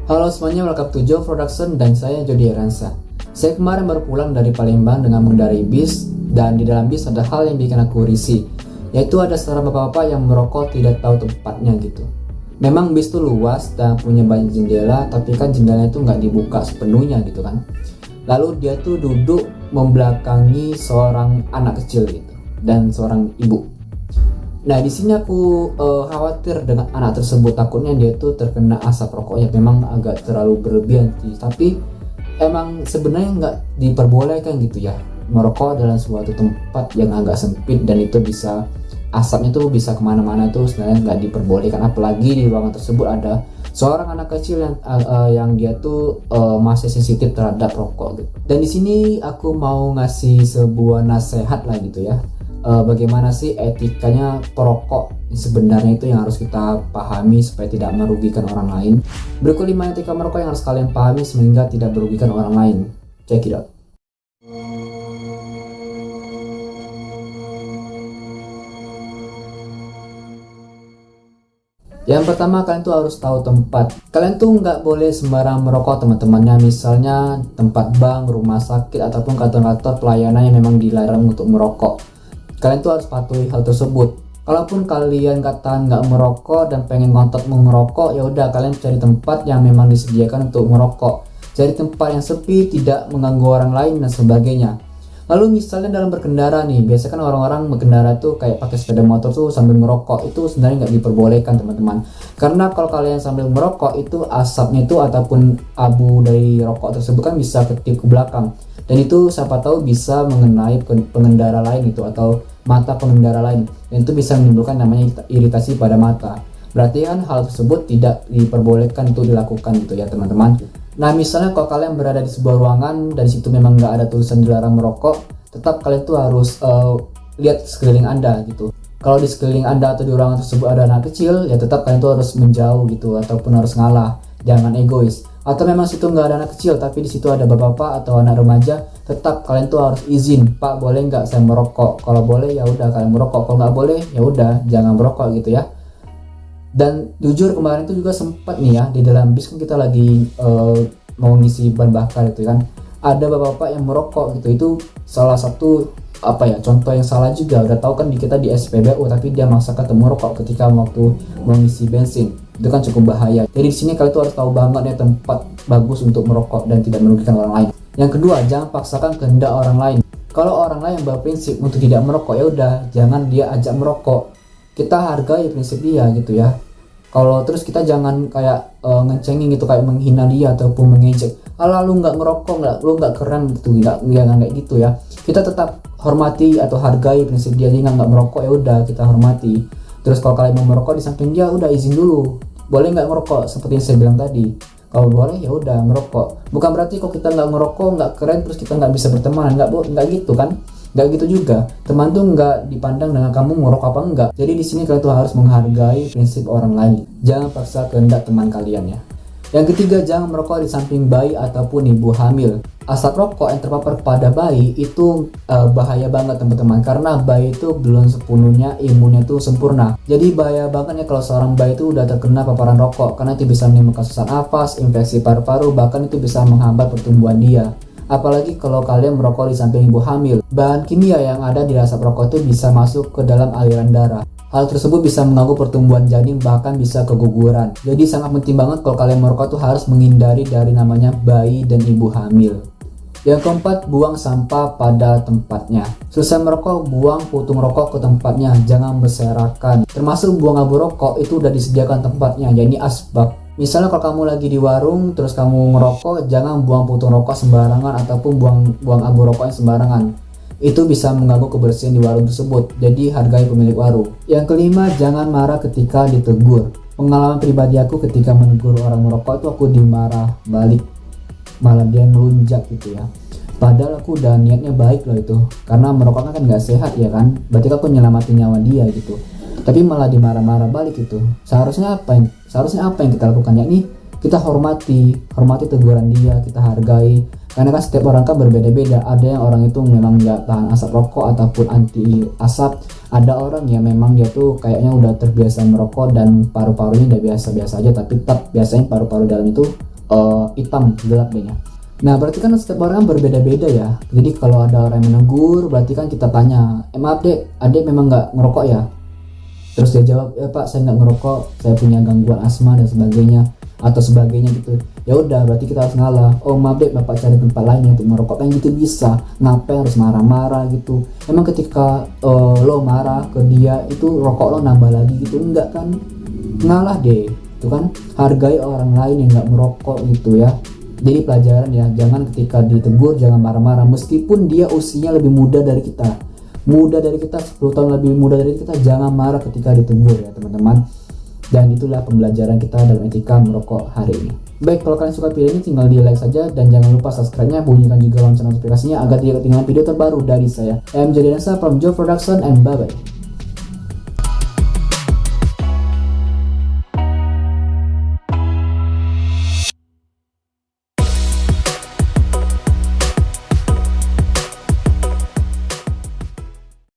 Halo semuanya, welcome to Joe Production dan saya Jody Eransa. Saya kemarin baru pulang dari Palembang dengan mengendarai bis, dan di dalam bis ada hal yang bikin aku risih, yaitu ada seorang bapak-bapak yang merokok tidak tahu tempatnya gitu. Memang bis itu luas dan punya banyak jendela, tapi kan jendelanya itu nggak dibuka sepenuhnya gitu kan. Lalu dia tuh duduk membelakangi seorang anak kecil gitu dan seorang ibu. Nah di sini aku khawatir dengan anak tersebut, takutnya dia tuh terkena asap rokoknya. Memang agak terlalu berlebihan sih, tapi emang sebenarnya nggak diperbolehkan gitu ya merokok dalam suatu tempat yang agak sempit, dan itu bisa asapnya tuh bisa kemana-mana, tuh sebenarnya nggak diperbolehkan. Apalagi di ruangan tersebut ada seorang anak kecil yang dia tuh masih sensitif terhadap rokok gitu. Dan di sini aku mau ngasih sebuah nasihat lah gitu ya. Bagaimana sih etikanya perokok sebenarnya itu yang harus kita pahami supaya tidak merugikan orang lain. Berikut 5 etika merokok yang harus kalian pahami sehingga tidak merugikan orang lain. Check it out. Yang pertama, kalian tuh harus tahu tempat. Kalian tuh nggak boleh sembarang merokok teman-temannya. Misalnya tempat bank, rumah sakit, ataupun kantor-kantor pelayanan yang memang dilarang untuk merokok. Kalian tuh harus patuhi hal tersebut. Kalaupun kalian kata nggak merokok dan pengen ngontot mau merokok, ya udah kalian cari tempat yang memang disediakan untuk merokok. Cari tempat yang sepi, tidak mengganggu orang lain dan sebagainya. Lalu misalnya dalam berkendara nih, biasanya kan orang-orang berkendara tuh kayak pakai sepeda motor tuh sambil merokok. Itu sebenarnya nggak diperbolehkan teman-teman. Karena kalau kalian sambil merokok itu asapnya itu ataupun abu dari rokok tersebut kan bisa ketip ke belakang. Dan itu siapa tahu bisa mengenai pengendara lain itu atau mata pengendara lain, dan itu bisa menimbulkan namanya iritasi pada mata. Berarti kan hal tersebut tidak diperbolehkan untuk dilakukan gitu ya teman-teman. Nah misalnya kalau kalian berada di sebuah ruangan dan situ memang nggak ada tulisan dilarang merokok, tetap kalian tuh harus lihat sekeliling anda gitu. Kalau di sekeliling anda atau di ruangan tersebut ada anak kecil, ya tetap kalian tuh harus menjauh gitu ataupun harus ngalah, jangan egois. Atau memang situ nggak ada anak kecil tapi di situ ada bapak-bapak atau anak remaja, tetap kalian tuh harus izin, Pak boleh nggak saya merokok? Kalau boleh ya udah kalian merokok, kalau nggak boleh ya udah jangan merokok gitu ya. Dan jujur kemarin tuh juga sempat nih ya, di dalam bis kan kita lagi mau ngisi bahan bakar itu kan, ada bapak-bapak yang merokok gitu. Itu salah satu contoh yang salah juga. Udah tahu kan kita di SPBU tapi dia maksa ketemu merokok ketika waktu mau ngisi bensin. Itu kan cukup bahaya. Jadi di sini kalian tuh harus tahu banget ya tempat bagus untuk merokok dan tidak merugikan orang lain. Yang kedua, jangan paksakan kehendak orang lain. Kalau orang lain berprinsip untuk tidak merokok, ya udah jangan dia ajak merokok. Kita hargai prinsip dia gitu ya. Kalau terus kita jangan kayak ngencengin gitu, kayak menghina dia ataupun mengejek. Alah lu nggak ngerokok, lu nggak keren gitu, jangan kayak gitu ya. Kita tetap hormati atau hargai prinsip dia. Dia nggak merokok, ya udah kita hormati. Terus kalau kalian mau merokok di samping dia, udah izin dulu. Boleh nggak merokok seperti yang saya bilang tadi. Kalau boleh ya udah merokok. Bukan berarti kalau kita nggak merokok nggak keren terus kita nggak bisa berteman. Nggak gitu kan? Nggak gitu juga. Teman tuh nggak dipandang dengan kamu merokok apa enggak. Jadi di sini kalian tuh harus menghargai prinsip orang lain. Jangan paksa kehendak teman kalian ya. Yang ketiga, jangan merokok di samping bayi ataupun ibu hamil. Asap rokok yang terpapar pada bayi itu bahaya banget teman-teman, karena bayi itu belum sepenuhnya imunnya itu sempurna. Jadi bahaya banget ya kalau seorang bayi itu udah terkena paparan rokok, karena itu bisa menimbulkan sesak nafas, infeksi paru-paru, bahkan itu bisa menghambat pertumbuhan dia. Apalagi kalau kalian merokok di samping ibu hamil. Bahan kimia yang ada di asap rokok itu bisa masuk ke dalam aliran darah. Hal tersebut bisa mengganggu pertumbuhan janin, bahkan bisa keguguran. Jadi sangat penting banget kalau kalian merokok tuh harus menghindari dari namanya bayi dan ibu hamil. Yang keempat, buang sampah pada tempatnya. Selesai merokok, buang putung rokok ke tempatnya, jangan berserakan. Termasuk buang abu rokok itu udah disediakan tempatnya, yakni asbak. Misalnya kalau kamu lagi di warung terus kamu ngerokok, jangan buang putung rokok sembarangan ataupun buang abu rokoknya sembarangan. Itu bisa mengganggu kebersihan di warung tersebut. Jadi hargai pemilik warung. Yang kelima, jangan marah ketika ditegur. Pengalaman pribadi aku ketika menegur orang merokok itu aku dimarah balik, malah dia ngelunjak gitu ya. Padahal aku udah niatnya baik loh itu, karena merokok kan nggak sehat ya kan. Berarti aku nyelamatin nyawa dia gitu. Tapi malah dimarah-marah balik itu. Seharusnya apa yang kita lakukan, yakni kita hormati teguran dia, kita hargai. Karena kan setiap orang kan berbeda-beda. Ada yang orang itu memang nggak tahan asap rokok ataupun anti asap. Ada orang yang memang dia tuh kayaknya udah terbiasa merokok dan paru-parunya udah biasa-biasa aja, tapi tetap biasanya paru-paru dalam itu hitam gelap deh ya. Nah berarti kan setiap orang berbeda-beda ya. Jadi kalau ada orang yang menegur, berarti kan kita tanya, maaf dek, adek memang nggak ngerokok ya? Terus dia jawab, ya pak saya nggak ngerokok, saya punya gangguan asma dan sebagainya atau sebagainya gitu. Ya udah berarti kita harus ngalah. Oh maaf dek, bapak cari tempat lain untuk merokok, kan gitu bisa. Ngapain harus marah-marah gitu? Emang ketika lo marah ke dia itu rokok lo nambah lagi gitu? Enggak kan? Ngalah deh, itu kan hargai orang lain yang nggak merokok gitu ya. Jadi pelajaran ya, jangan ketika ditegur jangan marah-marah meskipun dia usianya lebih muda dari kita. 10 tahun lebih muda dari kita, jangan marah ketika ditegur ya teman-teman. Dan itulah pembelajaran kita dalam etika merokok hari ini. Baik, kalau kalian suka video ini tinggal di like saja dan jangan lupa subscribe-nya, bunyikan juga lonceng notifikasinya agar tidak ketinggalan video terbaru dari saya. I'm Jadi Nasa from Joe Production and bye bye.